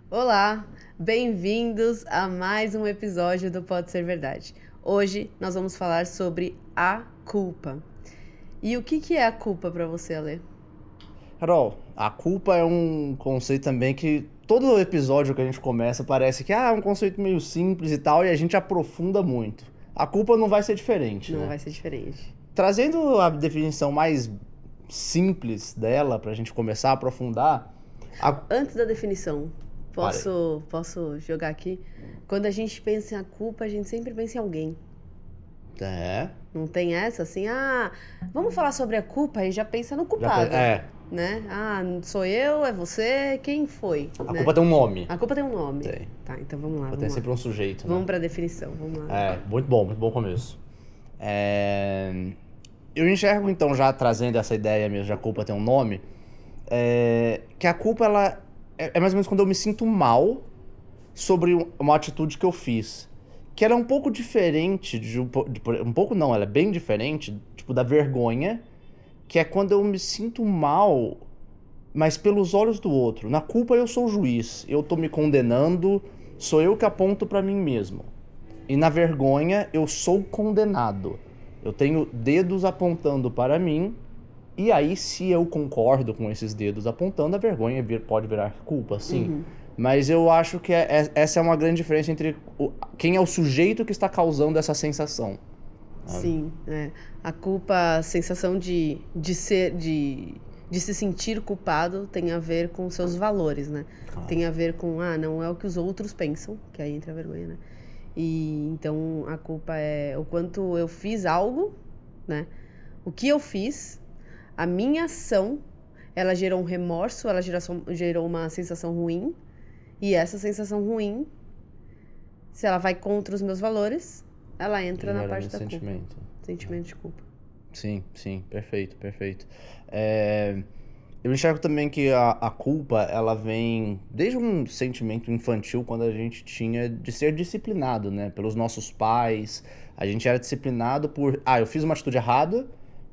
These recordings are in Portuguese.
Olá, bem-vindos a mais um episódio do Pode Ser Verdade. Hoje nós vamos falar sobre a culpa. E o que é a culpa para você, Ale? Carol, a culpa é um conceito também que todo episódio que a gente começa parece que é um conceito meio simples e tal, e a gente aprofunda muito. A culpa não vai ser diferente, Não né? vai ser diferente. Trazendo a definição mais simples dela pra gente começar a aprofundar, a... Antes da definição, Parei. posso jogar aqui? Quando a gente pensa em a culpa, a gente sempre pensa em alguém. É. Não tem essa assim, vamos falar sobre a culpa e já pensa no culpado, É. né? Sou eu, é você, quem foi, A né? culpa tem um nome. A culpa tem um nome. Tem. Tá, então vamos lá, A culpa tem vamos lá. sempre um sujeito, Vamos né? pra definição, vamos lá. É, muito bom começo. Eu enxergo então, já trazendo essa ideia mesmo de a culpa tem um nome, que a culpa ela é mais ou menos quando eu me sinto mal sobre uma atitude que eu fiz. Que ela é um pouco diferente um pouco não, ela é bem diferente, tipo, da vergonha, que é quando eu me sinto mal, mas pelos olhos do outro. Na culpa eu sou o juiz, eu tô me condenando, sou eu que aponto pra mim mesmo. E na vergonha eu sou condenado. Eu tenho dedos apontando para mim, e aí se eu concordo com esses dedos apontando, a vergonha pode virar culpa, sim. Mas eu acho que essa é uma grande diferença entre quem é o sujeito que está causando essa sensação. Sim, é. A culpa, a sensação de se sentir culpado tem a ver com seus valores, né? Claro. Tem a ver com, não é o que os outros pensam, que aí entra a vergonha, né? E então a culpa é o quanto eu fiz algo, né? O que eu fiz, a minha ação, ela gerou um remorso, ela gerou uma sensação ruim, e essa sensação ruim, se ela vai contra os meus valores, ela entra na Gera parte esse da culpa. sentimento. Sentimento de culpa. Sim, perfeito. Eu enxergo também que a culpa, ela vem desde um sentimento infantil, quando a gente tinha de ser disciplinado, né? Pelos nossos pais. A gente era disciplinado por... eu fiz uma atitude errada,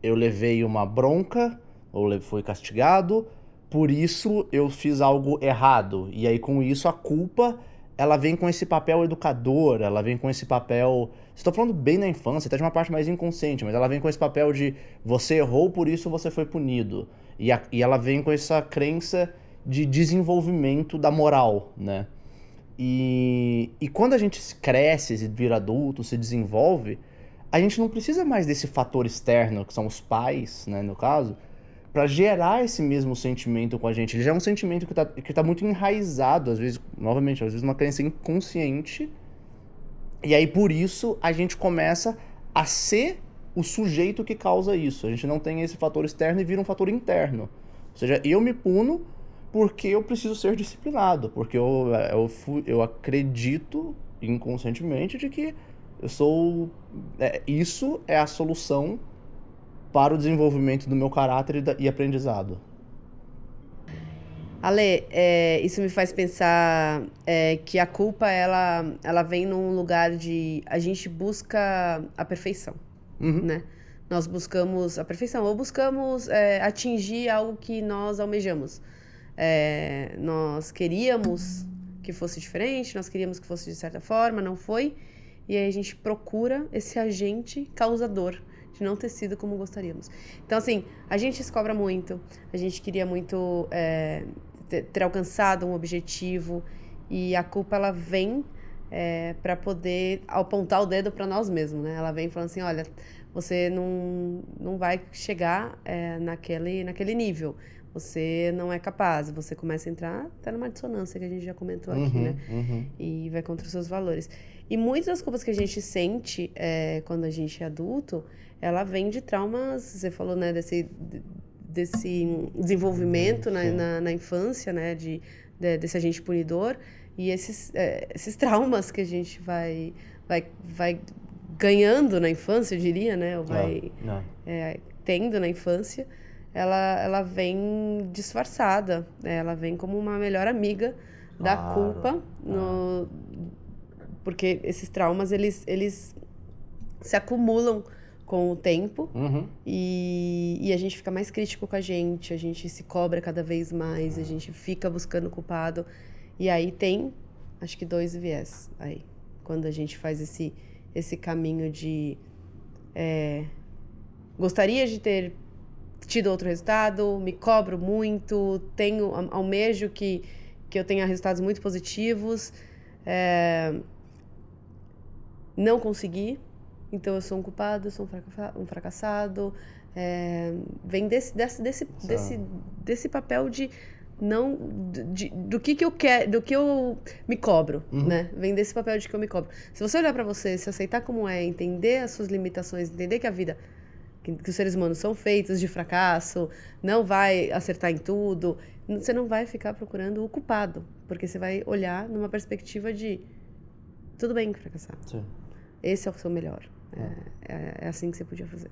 eu levei uma bronca, ou fui castigado, por isso eu fiz algo errado. E aí, com isso, a culpa, ela vem com esse papel educador, ela vem com esse papel... Estou falando bem na infância, até de uma parte mais inconsciente, mas ela vem com esse papel de você errou, por isso você foi punido. E ela vem com essa crença de desenvolvimento da moral, né? E quando a gente cresce, se vira adulto, se desenvolve, a gente não precisa mais desse fator externo, que são os pais, né, no caso, para gerar esse mesmo sentimento com a gente. Ele já é um sentimento que tá muito enraizado, às vezes, novamente, às vezes uma crença inconsciente. E aí, por isso, a gente começa a ser o sujeito que causa isso. A gente não tem esse fator externo e vira um fator interno. Ou seja, eu me puno porque eu preciso ser disciplinado, porque eu acredito inconscientemente de que eu sou... isso é a solução para o desenvolvimento do meu caráter e aprendizado. Ale, isso me faz pensar que a culpa, ela vem num lugar de... A gente busca a perfeição, né? Nós buscamos a perfeição, ou buscamos atingir algo que nós almejamos. Nós queríamos que fosse diferente, nós queríamos que fosse de certa forma, não foi. E aí a gente procura esse agente causador de não ter sido como gostaríamos. Então, assim, a gente se cobra muito, a gente queria muito ter alcançado um objetivo, e a culpa, ela vem para poder apontar o dedo para nós mesmos, né? Ela vem falando assim, olha, você não vai chegar naquele nível. Você não é capaz, você começa a entrar até numa dissonância que a gente já comentou aqui, né? E vai contra os seus valores. E muitas das culpas que a gente sente quando a gente é adulto, ela vem de traumas, você falou, né, desse desenvolvimento na infância, né, desse agente punidor, e esses traumas que a gente vai ganhando na infância, eu diria, né, ou vai tendo na infância, ela vem disfarçada, né? Ela vem como uma melhor amiga da culpa, porque esses traumas, eles se acumulam com o tempo, e a gente fica mais crítico com a gente se cobra cada vez mais, a gente fica buscando culpado, E aí tem, acho que 2 viés aí. Quando a gente faz esse caminho de... gostaria de ter tido outro resultado, me cobro muito, almejo que eu tenha resultados muito positivos, não consegui, então eu sou um culpado, eu sou um fracassado, vem desse papel de não do que eu quero, do que eu me cobro, né? Vem desse papel de que eu me cobro. Se você olhar pra você, se aceitar como é, entender as suas limitações, entender que a vida, que os seres humanos são feitos de fracasso, não vai acertar em tudo, você não vai ficar procurando o culpado, porque você vai olhar numa perspectiva de tudo bem fracassar. Sim. Esse é o seu melhor. É assim que você podia fazer.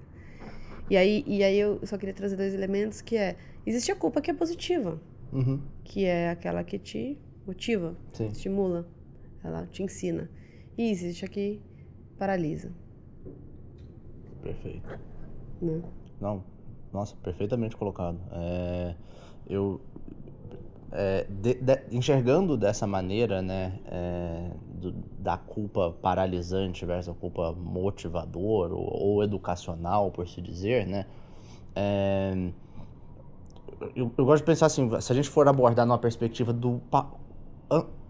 E aí eu só queria trazer 2 elementos, que existe a culpa que é positiva, que é aquela que te motiva, Sim. estimula, ela te ensina. E existe a que paralisa. Perfeito. Né? Não, nossa, perfeitamente colocado. Enxergando dessa maneira, né, da culpa paralisante versus a culpa motivadora ou educacional, por se dizer, né, eu gosto de pensar assim, se a gente for abordar numa perspectiva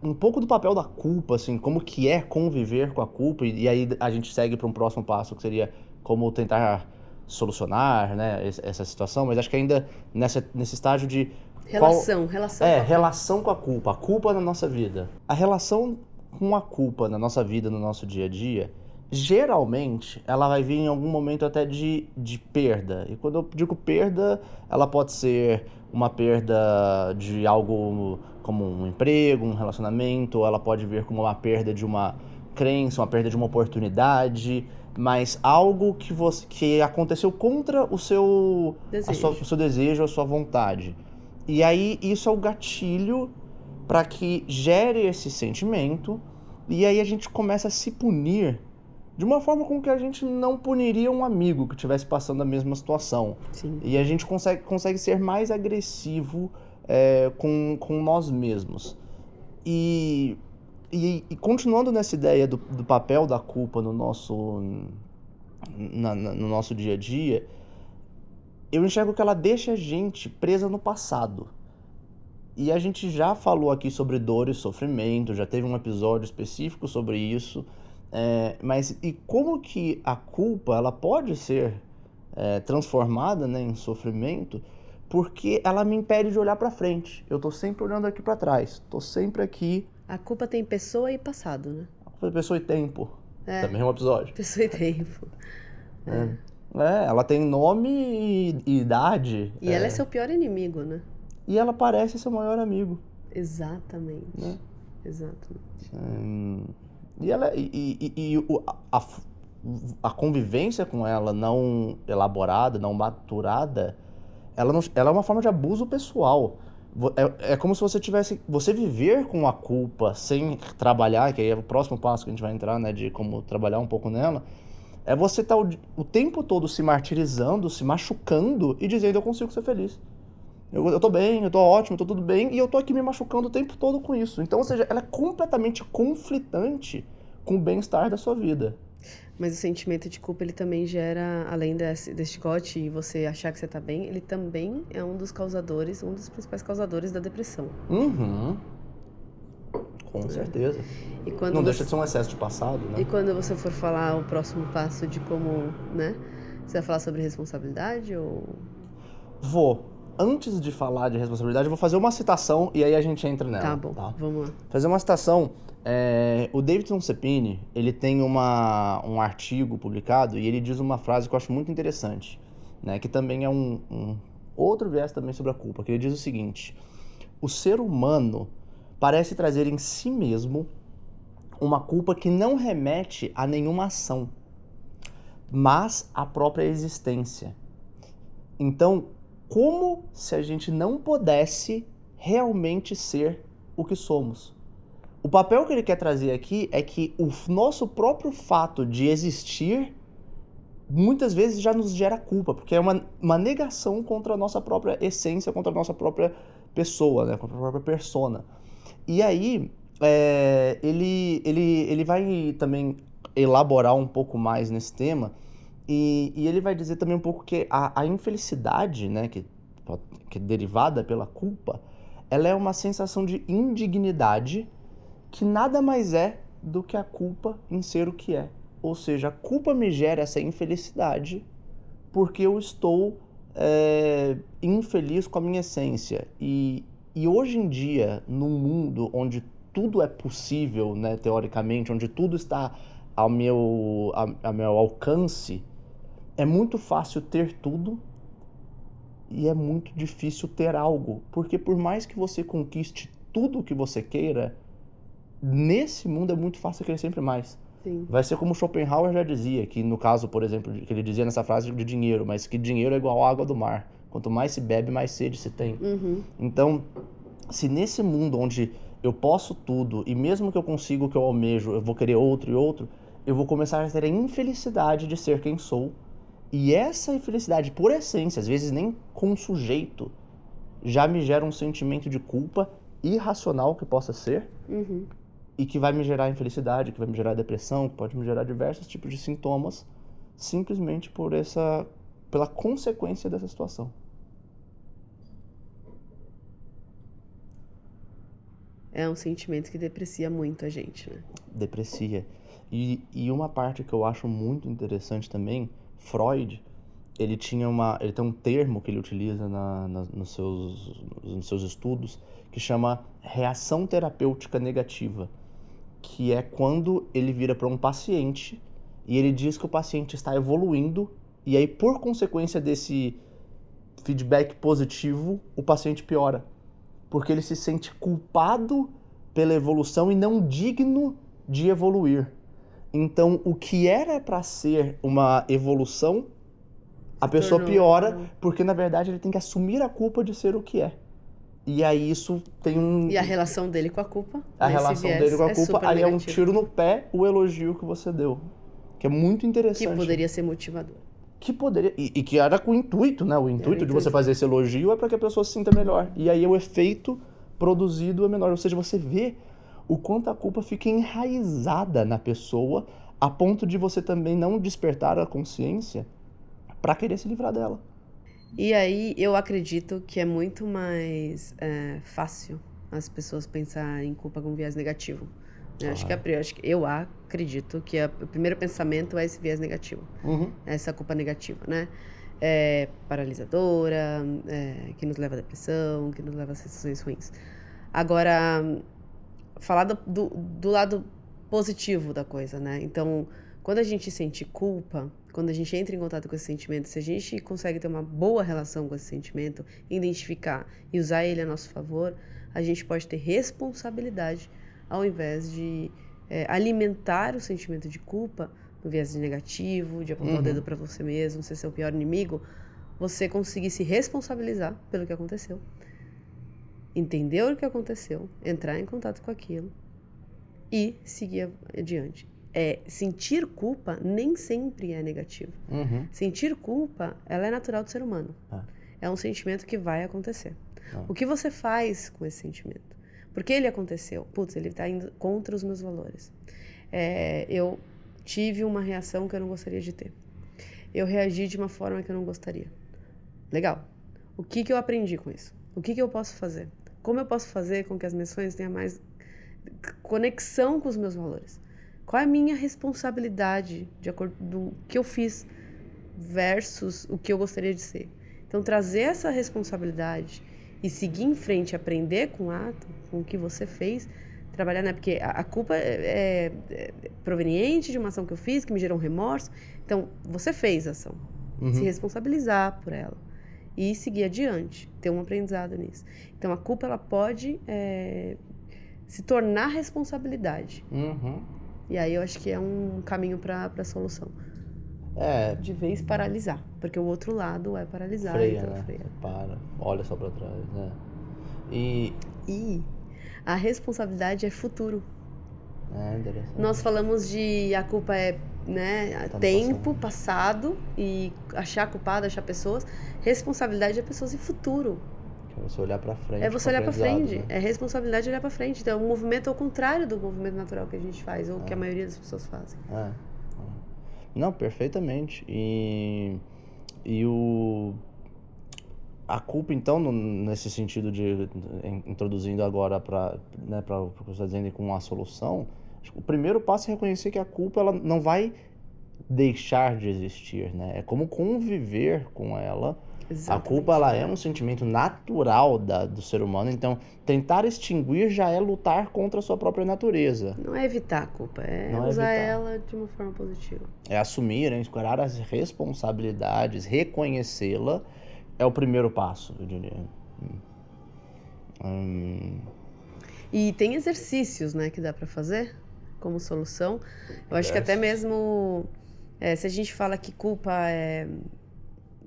um pouco do papel da culpa, assim, como que é conviver com a culpa, e aí a gente segue para um próximo passo, que seria como tentar solucionar, né, essa situação, mas acho que ainda nesse estágio de... Relação relação com a culpa na nossa vida. A relação com a culpa na nossa vida, no nosso dia a dia, geralmente ela vai vir em algum momento até de perda. E quando eu digo perda, ela pode ser uma perda de algo como um emprego, um relacionamento, ou ela pode vir como uma perda de uma crença, uma perda de uma oportunidade, mas algo que aconteceu contra o seu desejo, a sua vontade. E aí isso é o gatilho para que gere esse sentimento, e aí a gente começa a se punir de uma forma com que a gente não puniria um amigo que estivesse passando a mesma situação. Sim. E a gente consegue ser mais agressivo com nós mesmos. E continuando nessa ideia do papel da culpa no nosso dia a dia, eu enxergo que ela deixa a gente presa no passado. E a gente já falou aqui sobre dor e sofrimento, já teve um episódio específico sobre isso, mas e como que a culpa ela pode ser transformada, né, em sofrimento, porque ela me impede de olhar para frente. Eu tô sempre olhando aqui para trás, tô sempre aqui. A culpa tem pessoa e passado, né? A culpa tem pessoa e tempo. Também é um episódio. Pessoa e tempo. Ela tem nome e idade. E ela é seu pior inimigo, né? E ela parece seu maior amigo. Exatamente. Né? Exatamente. A convivência com ela não elaborada, não maturada, ela é uma forma de abuso pessoal. É como se você viver com a culpa sem trabalhar, que aí é o próximo passo que a gente vai entrar, né, de como trabalhar um pouco nela. É você estar o tempo todo se martirizando, se machucando e dizendo: eu consigo ser feliz. Eu tô bem, eu tô ótimo, eu tô tudo bem, e eu tô aqui me machucando o tempo todo com isso. Então, ou seja, ela é completamente conflitante com o bem-estar da sua vida. Mas o sentimento de culpa, ele também gera, além desse chicote e você achar que você tá bem, ele também é um dos principais causadores da depressão. Com certeza. E quando não deixa de ser um excesso de passado, né? E quando você for falar o próximo passo de como, né? Você vai falar sobre responsabilidade ou... Vou. Antes de falar de responsabilidade, eu vou fazer uma citação e aí a gente entra nela. Tá bom, vamos lá. Fazer uma citação. O Davidson Cepini, ele tem um artigo publicado e ele diz uma frase que eu acho muito interessante, né? Que também é um outro viés também sobre a culpa, que ele diz o seguinte: o ser humano parece trazer em si mesmo uma culpa que não remete a nenhuma ação, mas à própria existência. Então, como se a gente não pudesse realmente ser o que somos? O papel que ele quer trazer aqui é que o nosso próprio fato de existir muitas vezes já nos gera culpa, porque é uma negação contra a nossa própria essência, contra a nossa própria pessoa, né? Contra a própria persona. E aí, ele vai também elaborar um pouco mais nesse tema, e ele vai dizer também um pouco que a infelicidade, né, que é derivada pela culpa, ela é uma sensação de indignidade que nada mais é do que a culpa em ser o que é. Ou seja, a culpa me gera essa infelicidade porque eu estou infeliz com a minha essência. E hoje em dia, num mundo onde tudo é possível, né, teoricamente, onde tudo está ao meu alcance, é muito fácil ter tudo e é muito difícil ter algo. Porque por mais que você conquiste tudo o que você queira, nesse mundo é muito fácil querer sempre mais. Sim. Vai ser como Schopenhauer já dizia, que no caso, por exemplo, que ele dizia nessa frase de dinheiro, mas que dinheiro é igual à água do mar. Quanto mais se bebe, mais sede se tem. Então, se nesse mundo onde eu posso tudo, e mesmo que eu consiga o que eu almejo, eu vou querer outro e outro, eu vou começar a ter a infelicidade de ser quem sou. E essa infelicidade, por essência, às vezes nem com um sujeito, já me gera um sentimento de culpa irracional que possa ser, e que vai me gerar infelicidade, que vai me gerar depressão, que pode me gerar diversos tipos de sintomas, simplesmente pela consequência dessa situação. É um sentimento que deprecia muito a gente, né? Deprecia. E uma parte que eu acho muito interessante também, Freud, ele tem um termo que ele utiliza nos seus estudos, que chama reação terapêutica negativa, que é quando ele vira para um paciente e ele diz que o paciente está evoluindo, e aí, por consequência desse feedback positivo, o paciente piora. Porque ele se sente culpado pela evolução e não digno de evoluir. Então, o que era para ser uma evolução, a pessoa piora, porque na verdade ele tem que assumir a culpa de ser o que é. E aí isso tem E a relação dele com a culpa? A relação dele com a culpa, aí é um tiro no pé o elogio que você deu. Que é muito interessante. Que poderia ser motivador. Que poderia... E que era com o intuito, né? O intuito de você fazer esse elogio é para que a pessoa se sinta melhor. E aí o efeito produzido é menor. Ou seja, você vê o quanto a culpa fica enraizada na pessoa, a ponto de você também não despertar a consciência para querer se livrar dela. E aí eu acredito que é muito mais fácil as pessoas pensar em culpa com viés negativo. Eu acredito que o primeiro pensamento é esse viés negativo. Essa culpa negativa, né? Paralisadora, que nos leva à depressão, que nos leva a sensações ruins. Agora, falar do lado positivo da coisa, né? Então, quando a gente sente culpa, quando a gente entra em contato com esse sentimento, se a gente consegue ter uma boa relação com esse sentimento, identificar e usar ele a nosso favor, a gente pode ter responsabilidade ao invés de alimentar o sentimento de culpa no viés de negativo, de apontar o dedo para você mesmo, ser seu pior inimigo. Você conseguir se responsabilizar pelo que aconteceu, entender o que aconteceu, entrar em contato com aquilo e seguir adiante. Sentir culpa nem sempre é negativo. Sentir culpa, ela é natural do ser humano. É um sentimento que vai acontecer. O que você faz com esse sentimento? Porque ele aconteceu. Putz, ele está indo contra os meus valores. Eu tive uma reação que eu não gostaria de ter. Eu reagi de uma forma que eu não gostaria. Legal. O que eu aprendi com isso? O que eu posso fazer? Como eu posso fazer com que as minhas ações tenham mais conexão com os meus valores? Qual é a minha responsabilidade de acordo com o que eu fiz versus o que eu gostaria de ser? Então, trazer essa responsabilidade e seguir em frente, aprender com o ato, com o que você fez, trabalhar, né? Porque a culpa é proveniente de uma ação que eu fiz, que me gerou um remorso. Então, você fez a ação. Se responsabilizar por ela. E seguir adiante, ter um aprendizado nisso. Então, a culpa, ela pode se tornar responsabilidade. E aí, eu acho que é um caminho para a solução. De vez paralisar, porque o outro lado é paralisar. Freia, então, né? freia. Para, olha só pra trás, né? E a responsabilidade é futuro. Interessante. Nós falamos de a culpa né, tempo, passado, e achar culpado, achar pessoas. Responsabilidade é pessoas e futuro. É você olhar pra frente. É você olhar pra frente. Né? É responsabilidade olhar pra frente. Então, o movimento é o contrário do movimento natural que a gente faz, ou que a maioria das pessoas fazem. Não, perfeitamente. A culpa, então, nesse sentido de introduzindo agora para o que você está dizendo com a solução, o primeiro passo é reconhecer que a culpa ela não vai deixar de existir, né? É como conviver com ela. Exatamente. A culpa ela é um sentimento natural do ser humano, então tentar extinguir já é lutar contra a sua própria natureza. Não é evitar a culpa, é usar ela de uma forma positiva. É assumir, encarar as responsabilidades, reconhecê-la, é o primeiro passo, eu diria. E tem exercícios, né, que dá para fazer como solução. Eu acho que até mesmo, se a gente fala que culpa é...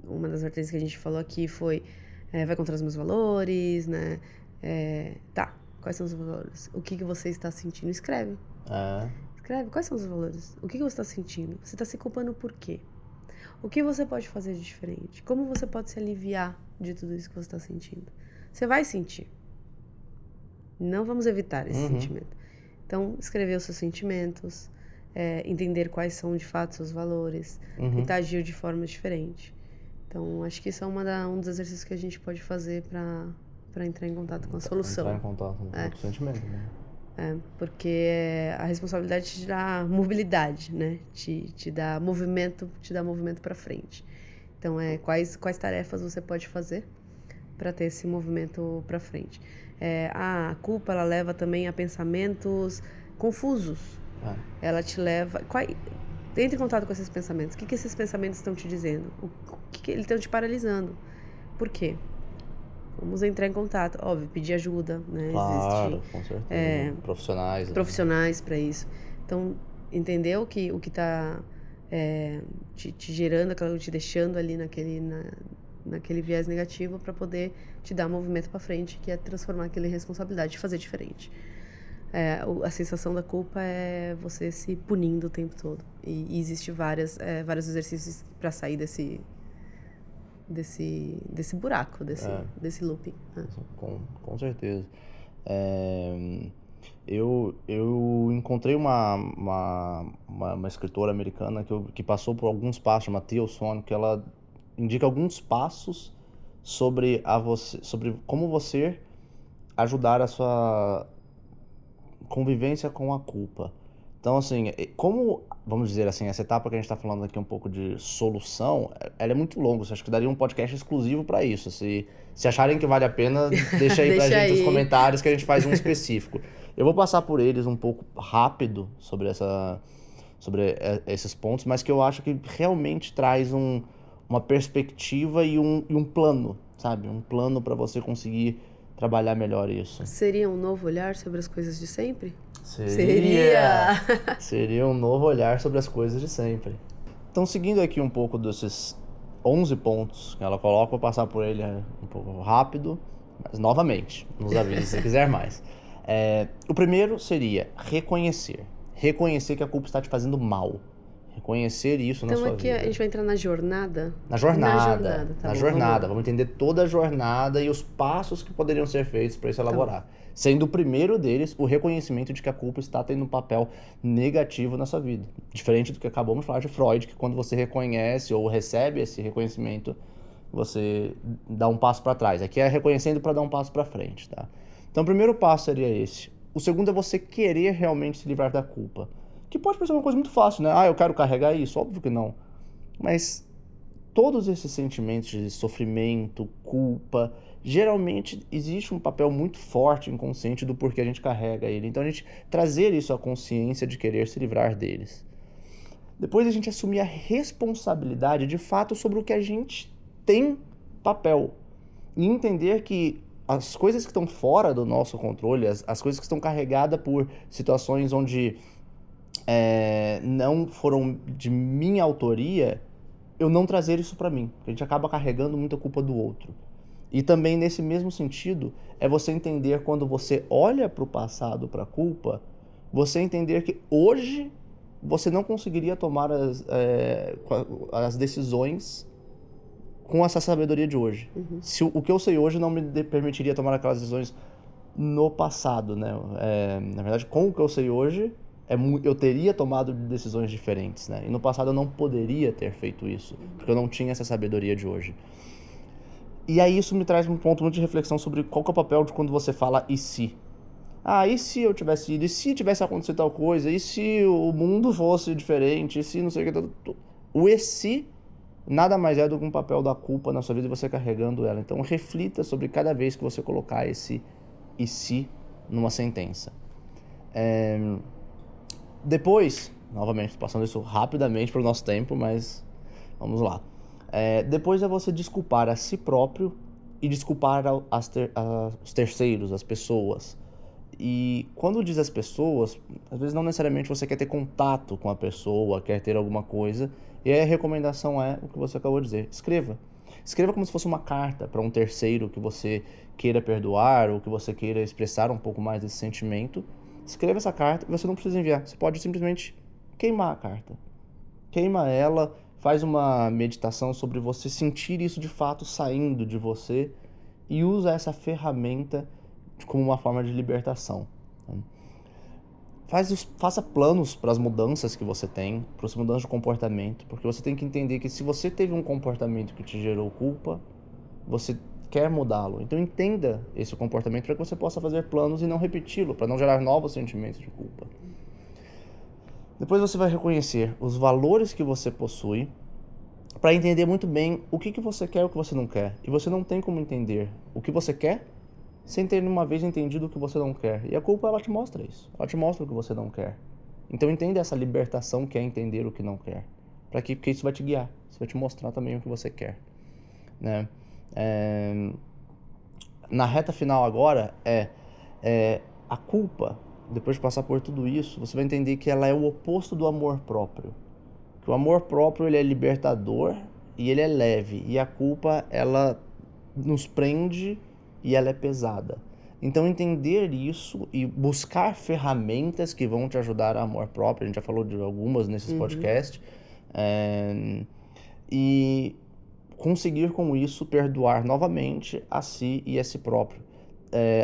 Uma das vertentes que a gente falou aqui foi, vai contra os meus valores, né? Tá, quais são os valores? O que você está sentindo? Escreve. Escreve, quais são os valores? O que você está sentindo? Você está se culpando por quê? O que você pode fazer de diferente? Como você pode se aliviar de tudo isso que você está sentindo? Você vai sentir. Não vamos evitar esse sentimento. Então, escrever os seus sentimentos, entender quais são de fato seus valores, tentar agir de forma diferente. Então, acho que isso é um dos exercícios que a gente pode fazer para entrar em contato com a solução. Entrar em contato com o sentimento, né? Porque a responsabilidade te dá mobilidade, né? Te dá movimento para frente. Então, quais tarefas você pode fazer para ter esse movimento para frente? A culpa ela leva também a pensamentos confusos. Ela te leva... Entre em contato com esses pensamentos. O que esses pensamentos estão te dizendo? O que eles estão te paralisando? Por quê? Vamos entrar em contato. Óbvio, pedir ajuda, né? Claro, com certeza. Profissionais para isso. Então, entender o que está te gerando, te deixando ali naquele viés negativo para poder te dar um movimento para frente, que é transformar aquilo em responsabilidade, fazer diferente. A sensação da culpa é você se punindo o tempo todo. E existe vários exercícios para sair desse buraco, desse looping. Com certeza. Eu encontrei uma escritora americana que passou por alguns passos, chama Teal Swan, que ela indica alguns passos sobre como você ajudar a sua convivência com a culpa. Então, assim, vamos dizer assim, essa etapa que a gente está falando aqui um pouco de solução, ela é muito longa. Acho que daria um podcast exclusivo para isso. Se acharem que vale a pena, deixa aí pra gente nos comentários que a gente faz um específico. Eu vou passar por eles um pouco rápido sobre esses pontos, mas que eu acho que realmente traz uma perspectiva e um plano, sabe? Um plano para você conseguir trabalhar melhor isso. Seria um novo olhar sobre as coisas de sempre? Seria! Seria um novo olhar sobre as coisas de sempre. Então, seguindo aqui um pouco desses 11 pontos que ela coloca, vou passar por ele um pouco rápido, mas novamente, nos avise se quiser mais. O primeiro seria reconhecer. Reconhecer que a culpa está te fazendo mal. Reconhecer isso na sua vida. Então aqui a gente vai entrar na jornada? Na jornada. Vamos entender toda a jornada e os passos que poderiam ser feitos para isso elaborar. Sendo o primeiro deles o reconhecimento de que a culpa está tendo um papel negativo na sua vida. Diferente do que acabamos de falar de Freud, que quando você reconhece ou recebe esse reconhecimento, você dá um passo para trás. Aqui é reconhecendo para dar um passo para frente, tá? Então o primeiro passo seria esse. O segundo é você querer realmente se livrar da culpa. Que pode parecer uma coisa muito fácil, né? Eu quero carregar isso. Óbvio que não. Mas todos esses sentimentos de sofrimento, culpa, geralmente existe um papel muito forte inconsciente do porquê a gente carrega ele. Então a gente trazer isso à consciência de querer se livrar deles. Depois a gente assumir a responsabilidade de fato sobre o que a gente tem papel. E entender que as coisas que estão fora do nosso controle, as coisas que estão carregadas por situações onde não foram de minha autoria, eu não trazer isso pra mim. A gente acaba carregando muita culpa do outro. E também nesse mesmo sentido, é você entender quando você olha pro passado, pra culpa, você entender que hoje você não conseguiria tomar as decisões com essa sabedoria de hoje. Se o que eu sei hoje não me permitiria tomar aquelas decisões no passado, né? Na verdade, com o que eu sei hoje, eu teria tomado decisões diferentes, né? E no passado eu não poderia ter feito isso, porque eu não tinha essa sabedoria de hoje. E aí isso me traz um ponto muito de reflexão sobre qual que é o papel de quando você fala e se. E se eu tivesse ido? E se tivesse acontecido tal coisa? E se o mundo fosse diferente? E se não sei o que... O e se nada mais é do que um papel da culpa na sua vida e você carregando ela. Então reflita sobre cada vez que você colocar esse e se numa sentença. Depois, novamente, passando isso rapidamente para o nosso tempo, mas vamos lá. Depois é você desculpar a si próprio e desculpar os terceiros, as pessoas. E quando diz as pessoas, às vezes não necessariamente você quer ter contato com a pessoa, quer ter alguma coisa. E aí a recomendação é o que você acabou de dizer. Escreva. Escreva como se fosse uma carta para um terceiro que você queira perdoar ou que você queira expressar um pouco mais desse sentimento. Escreva essa carta e você não precisa enviar. Você pode simplesmente queimar a carta. Queima ela, faz uma meditação sobre você sentir isso de fato saindo de você e usa essa ferramenta como uma forma de libertação. Faça planos para as mudanças que você tem, para as mudanças de comportamento, porque você tem que entender que se você teve um comportamento que te gerou culpa, você quer mudá-lo. Então entenda esse comportamento para que você possa fazer planos e não repeti-lo, para não gerar novos sentimentos de culpa. Depois você vai reconhecer os valores que você possui, para entender muito bem o que você quer e o que você não quer. E você não tem como entender o que você quer sem ter uma vez entendido o que você não quer. E a culpa, ela te mostra isso. Ela te mostra o que você não quer. Então entenda essa libertação que é entender o que não quer. Porque isso vai te guiar. Isso vai te mostrar também o que você quer. Né? Na reta final agora, a culpa, depois de passar por tudo isso, você vai entender que ela é o oposto do amor próprio. Que o amor próprio, ele é libertador e ele é leve. E a culpa, ela nos prende e ela é pesada. Então entender isso e buscar ferramentas que vão te ajudar a amor próprio, a gente já falou de algumas nesses podcasts, e conseguir com isso perdoar novamente a si e a si próprio.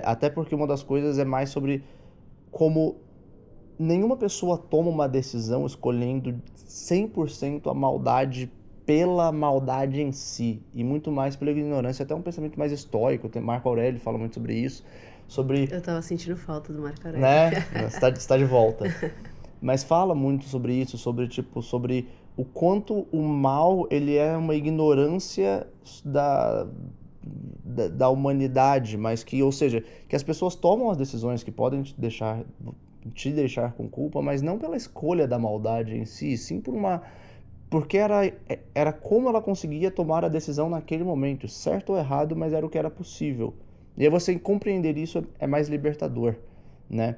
Até porque uma das coisas é mais sobre como nenhuma pessoa toma uma decisão escolhendo 100% a maldade pela maldade em si, e muito mais pela ignorância, até um pensamento mais estoico. Marco Aurélio fala muito sobre isso, Eu tava sentindo falta do Marco Aurélio. Né? Você está de volta. Mas fala muito sobre isso, sobre o quanto o mal, ele é uma ignorância da humanidade, mas que, ou seja, que as pessoas tomam as decisões que podem te deixar com culpa, mas não pela escolha da maldade em si, sim porque era como ela conseguia tomar a decisão naquele momento, certo ou errado, mas era o que era possível. E aí você compreender isso é mais libertador, né?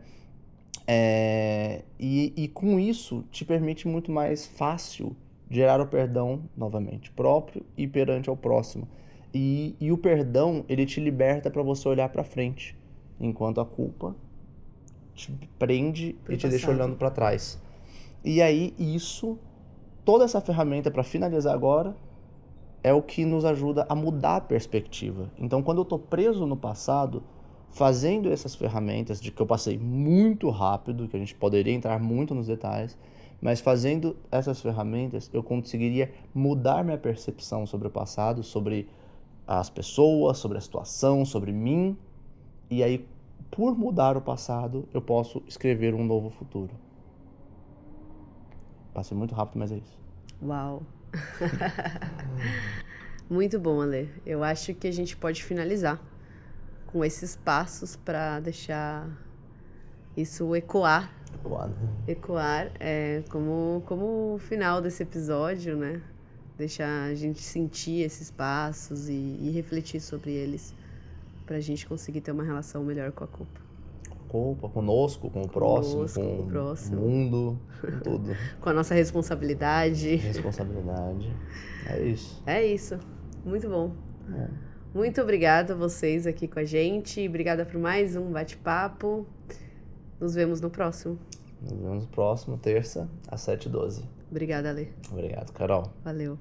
E com isso te permite muito mais fácil gerar o perdão, novamente, próprio e perante ao próximo. E o perdão, ele te liberta para você olhar para frente, enquanto a culpa te prende e te deixa olhando para trás. E aí toda essa ferramenta, para finalizar agora, é o que nos ajuda a mudar a perspectiva. Então, quando eu estou preso no passado, fazendo essas ferramentas, de que eu passei muito rápido, que a gente poderia entrar muito nos detalhes, mas fazendo essas ferramentas, eu conseguiria mudar minha percepção sobre o passado, sobre as pessoas, sobre a situação, sobre mim. E aí, por mudar o passado, eu posso escrever um novo futuro. Passei muito rápido, mas é isso. Uau! Muito bom, Ale. Eu acho que a gente pode finalizar com esses passos para deixar isso ecoar como o final desse episódio, né? Deixar a gente sentir esses passos e refletir sobre eles, pra gente conseguir ter uma relação melhor com a culpa. Conosco, com o próximo, com o mundo, com tudo. Com a nossa responsabilidade. É isso. É isso. Muito bom. Muito obrigada a vocês aqui com a gente. Obrigada por mais um bate-papo. Nos vemos no próximo. Nos vemos no próximo, terça, às 7h12. Obrigada, Ale. Obrigado, Carol. Valeu.